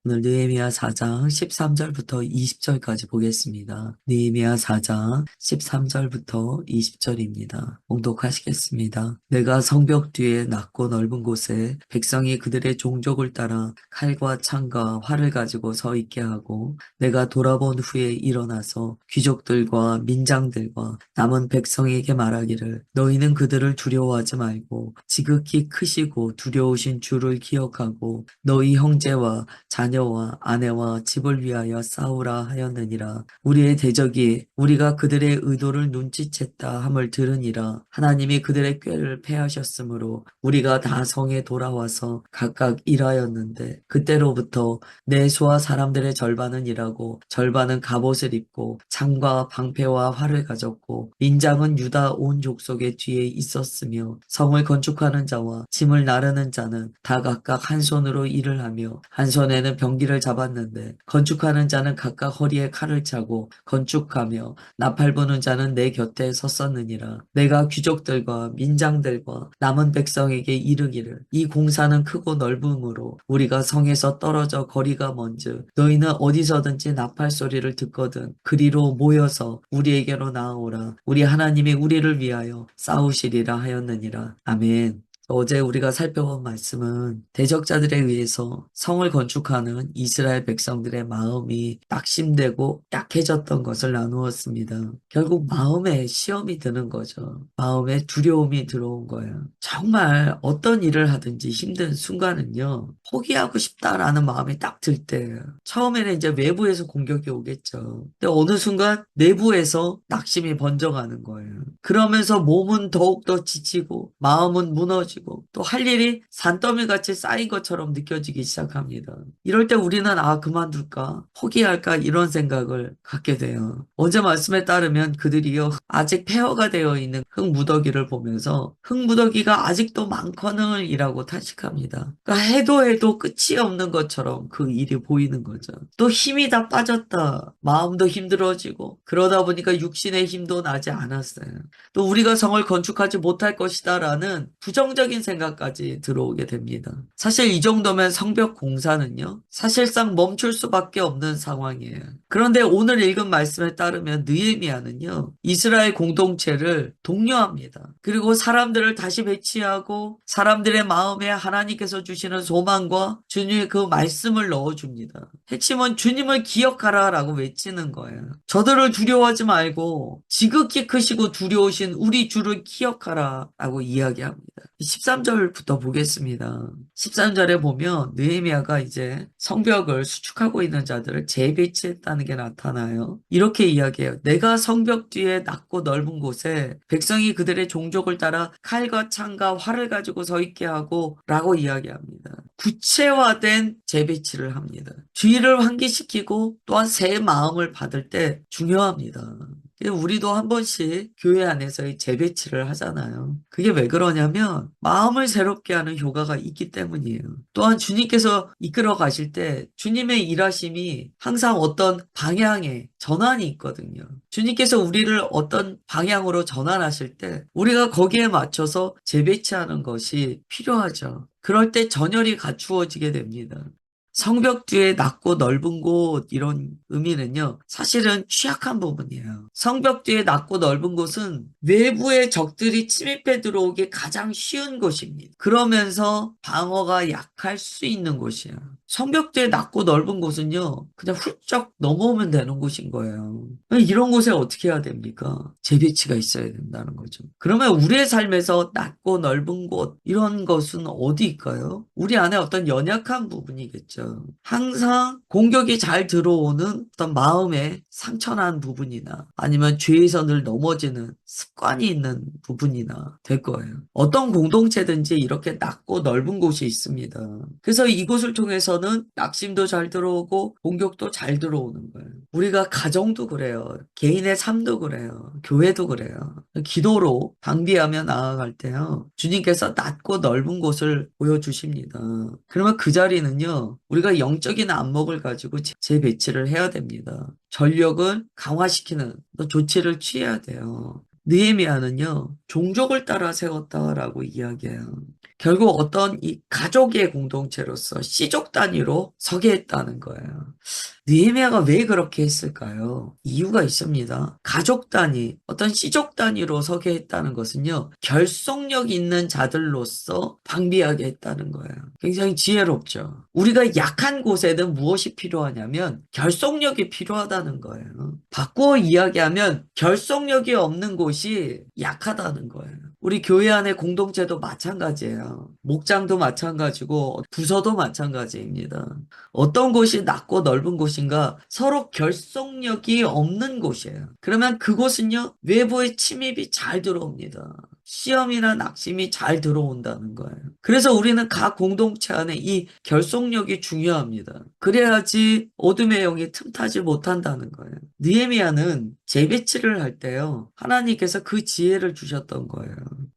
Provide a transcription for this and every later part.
오늘 느헤미야 4장 13절부터 20절까지 보겠습니다. 느헤미야 4장 13절부터 20절입니다. 봉독하시겠습니다. 내가 성벽 뒤에 낮고 넓은 곳에 백성이 그들의 종족을 따라 칼과 창과 활을 가지고 서 있게 하고 내가 돌아본 후에 일어나서 귀족들과 민장들과 남은 백성에게 말하기를 너희는 그들을 두려워하지 말고 지극히 크시고 두려우신 주를 기억하고 너희 형제와 자녀와 아내와 집을 위하여 싸우라 하였느니라. 우리의 대적이 우리가 그들의 의도를 눈치챘다 함을 들으니라. 하나님이 그들의 꾀를 패하셨으므로 우리가 다 성에 돌아와서 각각 일하였는데 그때로부터 내 수하 사람들의 절반은 일하고 절반은 갑옷을 입고 창과 방패와 활을 가졌고 민장은 유다 온 족속의 뒤에 있었으며 성을 건축하는 자와 짐을 나르는 자는 다 각각 한 손으로 일을 하며 한 손에는 병기를 잡았는데 건축하는 자는 각각 허리에 칼을 차고 건축하며 나팔 부는 자는 내 곁에 섰었느니라. 내가 귀족들과 민장들과 남은 백성에게 이르기를 이 공사는 크고 넓음으로 우리가 성에서 떨어져 거리가 먼즉 너희는 어디서든지 나팔 소리를 듣거든 그리로 모여서 우리에게로 나아오라. 우리 하나님이 우리를 위하여 싸우시리라 하였느니라. 아멘. 어제 우리가 살펴본 말씀은 대적자들에 의해서 성을 건축하는 이스라엘 백성들의 마음이 낙심되고 약해졌던 것을 나누었습니다. 결국 마음에 시험이 드는 거죠. 마음에 두려움이 들어온 거예요. 정말 어떤 일을 하든지 힘든 순간은요, 포기하고 싶다라는 마음이 딱 들 때예요. 처음에는 이제 외부에서 공격이 오겠죠. 근데 어느 순간 내부에서 낙심이 번져가는 거예요. 그러면서 몸은 더욱더 지치고 마음은 무너지고 또 할 일이 산더미 같이 쌓인 것처럼 느껴지기 시작합니다. 이럴 때 우리는 그만둘까? 포기할까? 이런 생각을 갖게 돼요. 어제 말씀에 따르면 그들이요 아직 폐허가 되어 있는 흙무더기를 보면서 흙무더기가 아직도 많거늘 이라고 탄식합니다. 그러니까 해도 끝이 없는 것처럼 그 일이 보이는 거죠. 또 힘이 다 빠졌다. 마음도 힘들어지고 그러다 보니까 육신의 힘도 나지 않았어요. 또 우리가 성을 건축하지 못할 것이다라는 부정적인 생각까지 들어오게 됩니다. 사실 이 정도면 성벽 공사는요, 사실상 멈출 수밖에 없는 상황이에요. 그런데 오늘 읽은 말씀에 따르면 느헤미야는요, 이스라엘 공동체를 독려합니다. 그리고 사람들을 다시 배치하고 사람들의 마음에 하나님께서 주시는 소망과 주님의 그 말씀을 넣어줍니다. 핵심은 주님을 기억하라라고 외치는 거예요. 저들을 두려워하지 말고 지극히 크시고 두려우신 우리 주를 기억하라라고 이야기합니다. 13절부터 보겠습니다. 13절에 보면 느헤미야가 이제 성벽을 수축하고 있는 자들을 재배치했다는 게 나타나요. 이렇게 이야기해요. 내가 성벽 뒤에 낮고 넓은 곳에 백성이 그들의 종족을 따라 칼과 창과 활을 가지고 서 있게 하고 라고 이야기합니다. 구체화된 재배치를 합니다. 주의를 환기시키고 또한 새 마음을 받을 때 중요합니다. 우리도 한 번씩 교회 안에서의 재배치를 하잖아요. 그게 왜 그러냐면 마음을 새롭게 하는 효과가 있기 때문이에요. 또한 주님께서 이끌어 가실 때 주님의 일하심이 항상 어떤 방향에 전환이 있거든요. 주님께서 우리를 어떤 방향으로 전환하실 때 우리가 거기에 맞춰서 재배치하는 것이 필요하죠. 그럴 때 전열이 갖추어지게 됩니다. 성벽 뒤에 낮고 넓은 곳 이런 의미는요. 사실은 취약한 부분이에요. 성벽 뒤에 낮고 넓은 곳은 외부의 적들이 침입해 들어오기 가장 쉬운 곳입니다. 그러면서 방어가 약할 수 있는 곳이에요. 성벽 뒤에 낮고 넓은 곳은요. 그냥 훌쩍 넘어오면 되는 곳인 거예요. 이런 곳에 어떻게 해야 됩니까? 재배치가 있어야 된다는 거죠. 그러면 우리의 삶에서 낮고 넓은 곳 이런 것은 어디일까요? 우리 안에 어떤 연약한 부분이겠죠. 항상 공격이 잘 들어오는 어떤 마음의 상처난 부분이나 아니면 죄에서 늘 넘어지는 습관이 있는 부분이나 될 거예요. 어떤 공동체든지 이렇게 낮고 넓은 곳이 있습니다. 그래서 이곳을 통해서는 낙심도 잘 들어오고 공격도 잘 들어오는 거예요. 우리가 가정도 그래요. 개인의 삶도 그래요. 교회도 그래요. 기도로 방비하며 나아갈 때요. 주님께서 낮고 넓은 곳을 보여주십니다. 그러면 그 자리는요. 우리가 영적인 안목을 가지고 재배치를 해야 됩니다. 전력을 강화시키는 조치를 취해야 돼요. 느헤미야는요. 종족을 따라 세웠다라고 이야기해요. 결국 어떤 이 가족의 공동체로서 씨족 단위로 서게 했다는 거예요. 느헤미야가 왜 그렇게 했을까요? 이유가 있습니다. 가족 단위, 어떤 씨족 단위로 서게 했다는 것은요, 결속력 있는 자들로서 방비하게 했다는 거예요. 굉장히 지혜롭죠. 우리가 약한 곳에는 무엇이 필요하냐면 결속력이 필요하다는 거예요. 바꾸어 이야기하면 결속력이 없는 곳이 약하다는 거예요. 우리 교회 안의 공동체도 마찬가지예요. 목장도 마찬가지고 부서도 마찬가지입니다. 어떤 곳이 낮고 넓은 곳인가 서로 결속력이 없는 곳이에요. 그러면 그곳은요, 외부의 침입이 잘 들어옵니다. 시험이나 낙심이 잘 들어온다는 거예요. 그래서 우리는 각 공동체 안에 이 결속력이 중요합니다. 그래야지 어둠의 영이 틈타지 못한다는 거예요. 느헤미야는 재배치를 할 때요, 하나님께서 그 지혜를 주셨던 거예요.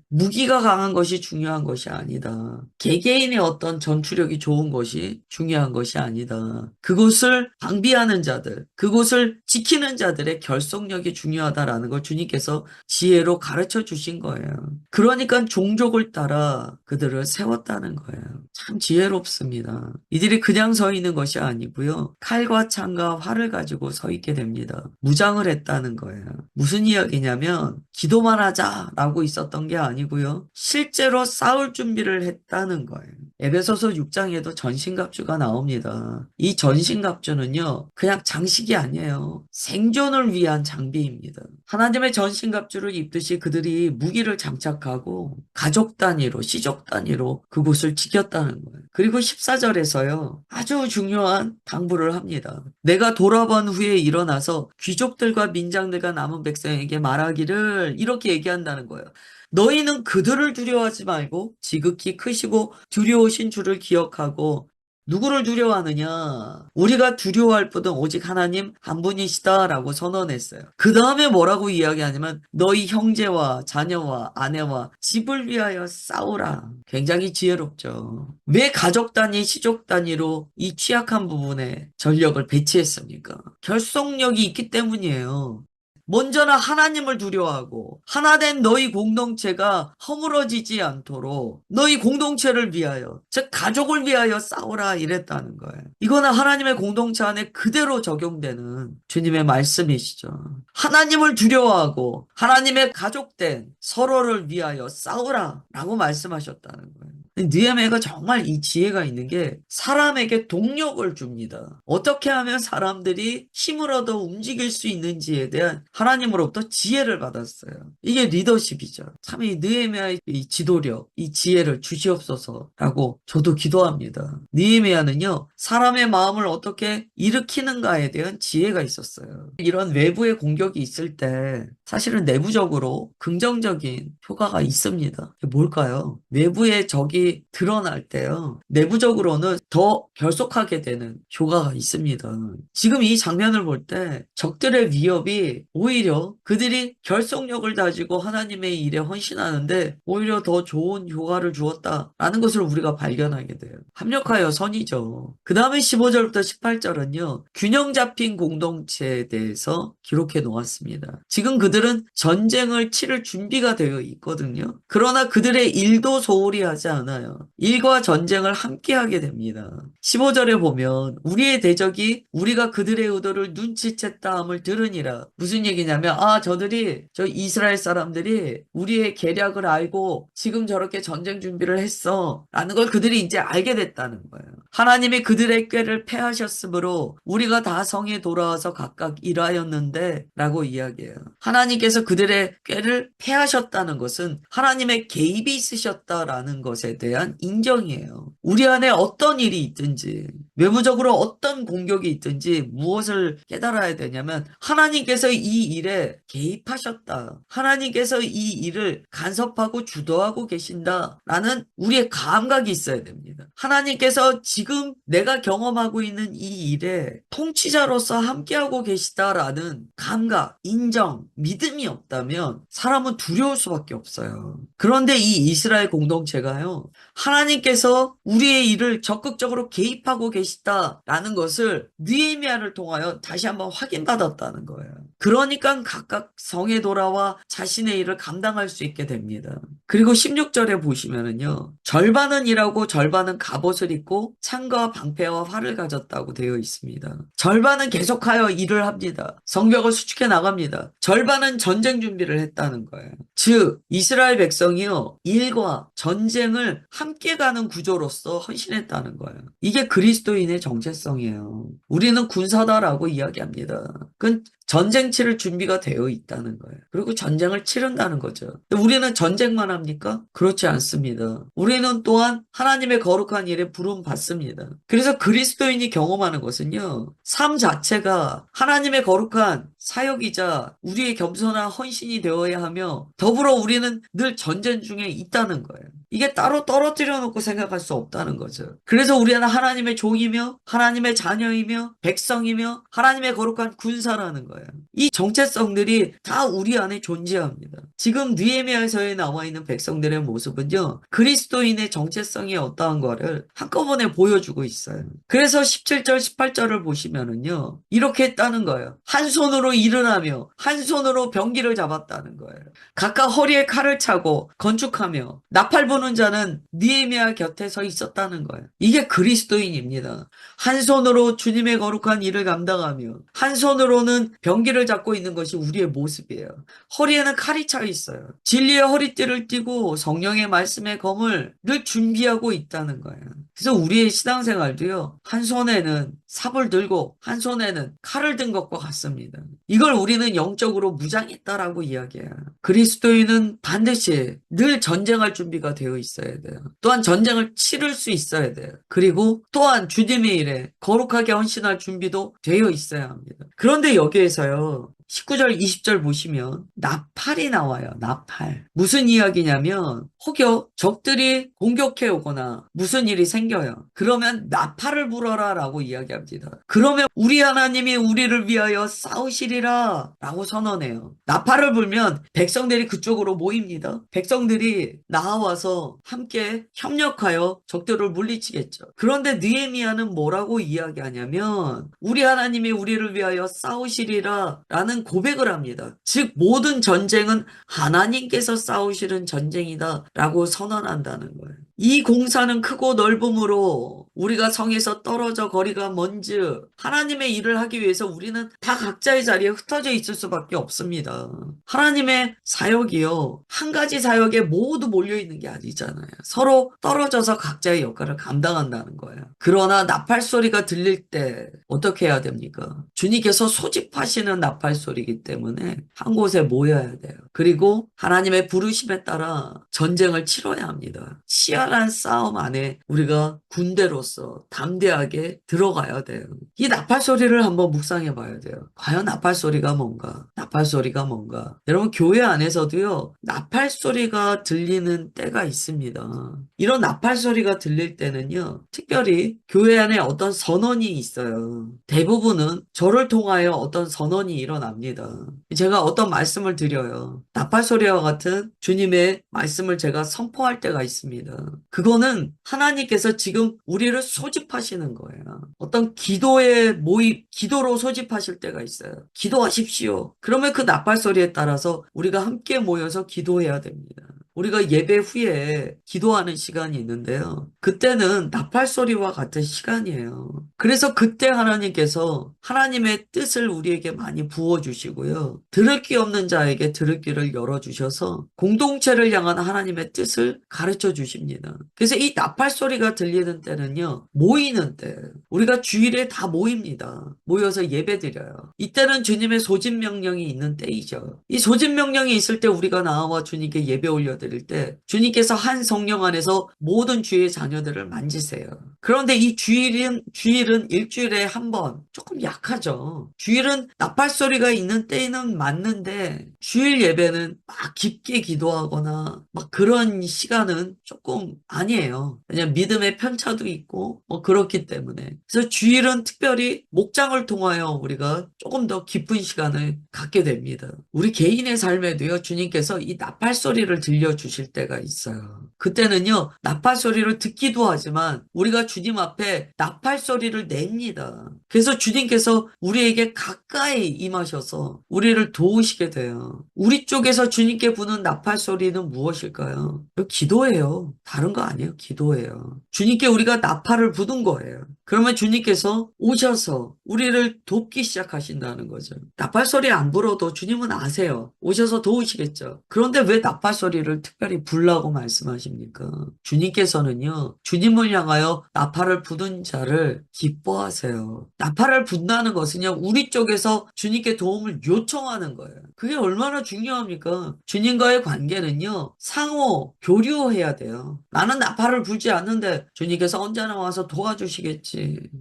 무기가 강한 것이 중요한 것이 아니다. 개개인의 어떤 전투력이 좋은 것이 중요한 것이 아니다. 그곳을 방비하는 자들, 그곳을 지키는 자들의 결속력이 중요하다라는 걸 주님께서 지혜로 가르쳐 주신 거예요. 그러니까 종족을 따라 그들을 세웠다는 거예요. 참 지혜롭습니다. 이들이 그냥 서 있는 것이 아니고요. 칼과 창과 활을 가지고 서 있게 됩니다. 무장을 했다는 거예요. 무슨 이야기냐면 기도만 하자라고 있었던 게 아니고요. 실제로 싸울 준비를 했다는 거예요. 에베소서 6장에도 전신갑주가 나옵니다. 이 전신갑주는요, 그냥 장식이 아니에요. 생존을 위한 장비입니다. 하나님의 전신갑주를 입듯이 그들이 무기를 장착하고 가족 단위로, 씨족 단위로 그곳을 지켰다는 거예요. 그리고 14절에서요, 아주 중요한 당부를 합니다. 내가 돌아본 후에 일어나서 귀족들과 민장들과 남은 백성에게 말하기를 이렇게 얘기한다는 거예요. 너희는 그들을 두려워하지 말고 지극히 크시고 두려우신 주를 기억하고 누구를 두려워하느냐? 우리가 두려워할 분은 오직 하나님 한 분이시다라고 선언했어요. 그 다음에 뭐라고 이야기하냐면 너희 형제와 자녀와 아내와 집을 위하여 싸우라. 굉장히 지혜롭죠. 왜 가족 단위, 시족 단위로 이 취약한 부분에 전력을 배치했습니까? 결속력이 있기 때문이에요. 먼저는 하나님을 두려워하고 하나 된 너희 공동체가 허물어지지 않도록 너희 공동체를 위하여, 즉 가족을 위하여 싸우라 이랬다는 거예요. 이거는 하나님의 공동체 안에 그대로 적용되는 주님의 말씀이시죠. 하나님을 두려워하고 하나님의 가족된 서로를 위하여 싸우라 라고 말씀하셨다는 거예요. 느헤미야가 정말 이 지혜가 있는 게 사람에게 동력을 줍니다. 어떻게 하면 사람들이 힘을 얻어 움직일 수 있는지에 대한 하나님으로부터 지혜를 받았어요. 이게 리더십이죠. 참 이 느헤미야의 이 지도력, 이 지혜를 주시옵소서라고 저도 기도합니다. 느헤미야는요, 사람의 마음을 어떻게 일으키는가에 대한 지혜가 있었어요. 이런 외부의 공격이 있을 때 사실은 내부적으로 긍정적인 효과가 있습니다. 뭘까요? 외부의 적이 드러날 때요, 내부적으로는 더 결속하게 되는 효과가 있습니다. 지금 이 장면을 볼 때 적들의 위협이 오히려 그들이 결속력을 가지고 하나님의 일에 헌신하는데 오히려 더 좋은 효과를 주었다라는 것을 우리가 발견하게 돼요. 합력하여 선이죠. 그 다음에 15절부터 18절은요, 균형 잡힌 공동체에 대해서 기록해 놓았습니다. 지금 그들은 전쟁을 치를 준비가 되어 있거든요. 그러나 그들의 일도 소홀히 하지 않아요. 일과 전쟁을 함께 하게 됩니다. 15절에 보면 우리의 대적이 우리가 그들의 의도를 눈치챘다 함을 들으니라. 무슨 얘기냐면 저들이 저 이스라엘 사람들이 우리의 계략을 알고 지금 저렇게 전쟁 준비를 했어 라는 걸 그들이 이제 알게 됐다는 거예요. 하나님이 그들의 꾀를 패하셨으므로 우리가 다 성에 돌아와서 각각 일하였는데 라고 이야기해요. 하나님께서 그들의 꾀를 패하셨다는 것은 하나님의 개입이 있으셨다라는 것에 대한 인정이에요. 우리 안에 어떤 일이 있든지 외부적으로 어떤 공격이 있든지 무엇을 깨달아야 되냐면 하나님께서 이 일에 개입하셨다. 하나님께서 이 일을 간섭하고 주도하고 계신다라는 우리의 감각이 있어야 됩니다. 하나님께서 지금 내가 경험하고 있는 이 일에 통치자로서 함께하고 계시다라는 감각, 인정, 믿음이 없다면 사람은 두려울 수밖에 없어요. 그런데 이 이스라엘 공동체가요, 하나님께서 우리의 일을 적극적으로 개입하고 계시다라는 것을 느헤미야를 통하여 다시 한번 확인받았다는 거예요. 그러니까 각각 성에 돌아와 자신의 일을 감당할 수 있게 됩니다. 그리고 16절에 보시면은요, 절반은 일하고 절반은 갑옷을 입고 창과 방패와 활을 가졌다고 되어 있습니다. 절반은 계속하여 일을 합니다. 성벽을 수축해 나갑니다. 절반은 전쟁 준비를 했다는 거예요. 즉 이스라엘 백성이요, 일과 전쟁을 함께 가는 구조로서 헌신했다는 거예요. 이게 그리스도인의 정체성이에요. 우리는 군사다라고 이야기합니다. 그건 전쟁 치를 준비가 되어 있다는 거예요. 그리고 전쟁을 치른다는 거죠. 우리는 전쟁만 합니까? 그렇지 않습니다. 우리는 또한 하나님의 거룩한 일에 부름 받습니다. 그래서 그리스도인이 경험하는 것은요, 삶 자체가 하나님의 거룩한 사역이자 우리의 겸손한 헌신이 되어야 하며, 더불어 우리는 늘 전쟁 중에 있다는 거예요. 이게 따로 떨어뜨려 놓고 생각할 수 없다는 거죠. 그래서 우리는 하나님의 종이며 하나님의 자녀이며 백성이며 하나님의 거룩한 군사라는 거예요. 이 정체성들이 다 우리 안에 존재합니다. 지금 느헤미야서에 나와 있는 백성들의 모습은요, 그리스도인의 정체성이 어떠한 거를 한꺼번에 보여주고 있어요. 그래서 17절 18절을 보시면은요, 이렇게 했다는 거예요. 한 손으로 일을 하며 한 손으로 병기를 잡았다는 거예요. 각각 허리에 칼을 차고 건축하며 나팔 부는 자는 느헤미야 곁에 서 있었다는 거예요. 이게 그리스도인입니다. 한 손으로 주님의 거룩한 일을 감당하며 한 손으로는 병기를 잡고 있는 것이 우리의 모습이에요. 허리에는 칼이 차 있어요. 진리의 허리띠를 띠고 성령의 말씀의 검을 늘 준비하고 있다는 거예요. 그래서 우리의 신앙생활도요, 한 손에는 삽을 들고 한 손에는 칼을 든 것과 같습니다. 이걸 우리는 영적으로 무장했다라고 이야기해요. 그리스도인은 반드시 늘 전쟁할 준비가 되어 있어야 돼요. 또한 전쟁을 치를 수 있어야 돼요. 그리고 또한 주님의 일에 거룩하게 헌신할 준비도 되어 있어야 합니다. 그런데 여기에서요, 19절, 20절 보시면 나팔이 나와요. 나팔. 무슨 이야기냐면 혹여 적들이 공격해 오거나 무슨 일이 생겨요. 그러면 나팔을 불어라 라고 이야기합니다. 그러면 우리 하나님이 우리를 위하여 싸우시리라 라고 선언해요. 나팔을 불면 백성들이 그쪽으로 모입니다. 백성들이 나와서 함께 협력하여 적들을 물리치겠죠. 그런데 느헤미야는 뭐라고 이야기하냐면 우리 하나님이 우리를 위하여 싸우시리라 라는 고백을 합니다. 즉 모든 전쟁은 하나님께서 싸우시는 전쟁이다 라고 선언한다는 거예요. 이 공사는 크고 넓음으로 우리가 성에서 떨어져 거리가 먼즉 하나님의 일을 하기 위해서 우리는 다 각자의 자리에 흩어져 있을 수밖에 없습니다. 하나님의 사역이요, 한 가지 사역에 모두 몰려있는 게 아니잖아요. 서로 떨어져서 각자의 역할을 감당한다는 거예요. 그러나 나팔 소리가 들릴 때 어떻게 해야 됩니까? 주님께서 소집하시는 나팔 소리이기 때문에 한 곳에 모여야 돼요. 그리고 하나님의 부르심에 따라 전쟁을 치러야 합니다. 치열한 싸움 안에 우리가 군대로서 담대하게 들어가야 돼요. 이 나팔 소리를 한번 묵상해 봐야 돼요. 과연 나팔 소리가 뭔가? 나팔 소리가 뭔가? 여러분, 교회 안에서도요, 나팔 소리가 들리는 때가 있습니다. 이런 나팔 소리가 들릴 때는요, 특별히 교회 안에 어떤 선언이 있어요. 대부분은 저를 통하여 어떤 선언이 일어납니다. 제가 어떤 말씀을 드려요. 나팔 소리와 같은 주님의 말씀을 제가 선포할 때가 있습니다. 그거는 하나님께서 지금 우리를 소집하시는 거예요. 어떤 기도의 모임, 기도로 소집하실 때가 있어요. 기도하십시오. 그러면 그 나팔 소리에 따라서 우리가 함께 모여서 기도해야 됩니다. 우리가 예배 후에 기도하는 시간이 있는데요. 그때는 나팔 소리와 같은 시간이에요. 그래서 그때 하나님께서 하나님의 뜻을 우리에게 많이 부어주시고요. 들을 귀 없는 자에게 들을 귀를 열어주셔서 공동체를 향한 하나님의 뜻을 가르쳐 주십니다. 그래서 이 나팔 소리가 들리는 때는요, 모이는 때, 우리가 주일에 다 모입니다. 모여서 예배 드려요. 이때는 주님의 소집 명령이 있는 때이죠. 이 소집 명령이 있을 때 우리가 나와 주님께 예배 올려드릴 때 주님께서 한 성령 안에서 모든 주의 자녀들을 만지세요. 그런데 이 주일은 일주일에 한 번, 조금 약하죠. 주일은 나팔 소리가 있는 때는 맞는데 주일 예배는 막 깊게 기도하거나 막 그런 시간은 조금 아니에요. 왜냐면 믿음의 편차도 있고 뭐 그렇기 때문에. 그래서 주일은 특별히 목장을 통하여 우리가 조금 더 깊은 시간을 갖게 됩니다. 우리 개인의 삶에도요, 주님께서 이 나팔 소리를 들려주세요. 주실 때가 있어요. 그때는요, 나팔 소리를 듣기도 하지만 우리가 주님 앞에 나팔 소리를 냅니다. 그래서 주님께서 우리에게 가까이 임하셔서 우리를 도우시게 돼요. 우리 쪽에서 주님께 부는 나팔 소리는 무엇일까요? 기도예요. 다른 거 아니에요. 기도예요. 주님께 우리가 나팔을 부는 거예요. 그러면 주님께서 오셔서 우리를 돕기 시작하신다는 거죠. 나팔 소리 안 불어도 주님은 아세요. 오셔서 도우시겠죠. 그런데 왜 나팔 소리를 특별히 불라고 말씀하십니까? 주님께서는요, 주님을 향하여 나팔을 부는 자를 기뻐하세요. 나팔을 분다는 것은요, 우리 쪽에서 주님께 도움을 요청하는 거예요. 그게 얼마나 중요합니까? 주님과의 관계는요, 상호 교류해야 돼요. 나는 나팔을 불지 않는데 주님께서 언제나 와서 도와주시겠지.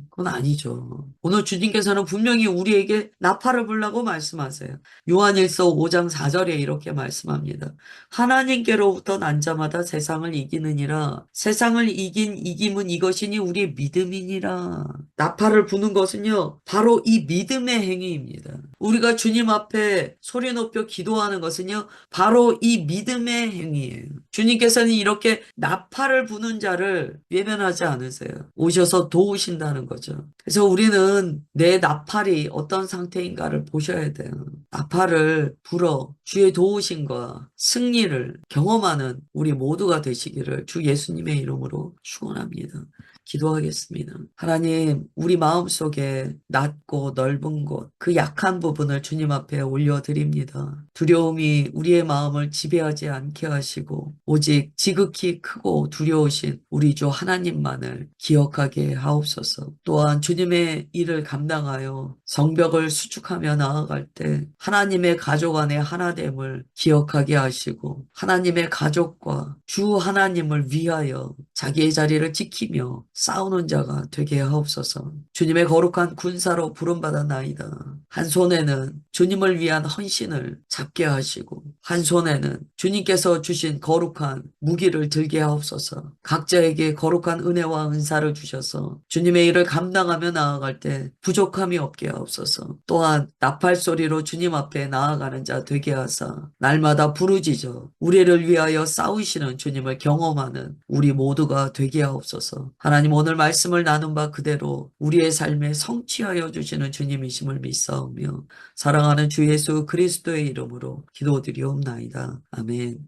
그건 아니죠. 오늘 주님께서는 분명히 우리에게 나팔을 불라고 말씀하세요. 요한일서 5장 4절에 이렇게 말씀합니다. 하나님께로부터 난 자마다 세상을 이기느니라. 세상을 이긴 이김은 이것이니 우리의 믿음이니라. 나팔을 부는 것은요, 바로 이 믿음의 행위입니다. 우리가 주님 앞에 소리 높여 기도하는 것은요, 바로 이 믿음의 행위예요. 주님께서는 이렇게 나팔을 부는 자를 외면하지 않으세요. 오셔서 도우신다는 거죠. 그래서 우리는 내 나팔이 어떤 상태인가를 보셔야 돼요. 나팔을 불어 주의 도우심과 승리를 경험하는 우리 모두가 되시기를 주 예수님의 이름으로 축원합니다. 기도하겠습니다. 하나님, 우리 마음속에 낮고 넓은 곳, 그 약한 부분을 주님 앞에 올려드립니다. 두려움이 우리의 마음을 지배하지 않게 하시고 오직 지극히 크고 두려우신 우리 주 하나님만을 기억하게 하옵소서. 또한 주님의 일을 감당하여 성벽을 수축하며 나아갈 때 하나님의 가족 안에 하나됨을 기억하게 하시고 하나님의 가족과 주 하나님을 위하여 자기의 자리를 지키며 싸우는 자가 되게 하옵소서. 주님의 거룩한 군사로 부름받았나이다. 한 손에는 주님을 위한 헌신을 잡게 하시고 한 손에는 주님께서 주신 거룩한 무기를 들게 하옵소서. 각자에게 거룩한 은혜와 은사를 주셔서 주님의 일을 감당하며 나아갈 때 부족함이 없게 하옵소서. 또한 나팔 소리로 주님 앞에 나아가는 자 되게 하사 날마다 부르짖어 우리를 위하여 싸우시는 주님을 경험하는 우리 모두가 되게 하옵소서. 하나님, 오늘 말씀을 나눈 바 그대로 우리의 삶에 성취하여 주시는 주님이심을 믿사오며 사랑하는 주 예수 그리스도의 이름으로 기도드리옵나이다. 아멘.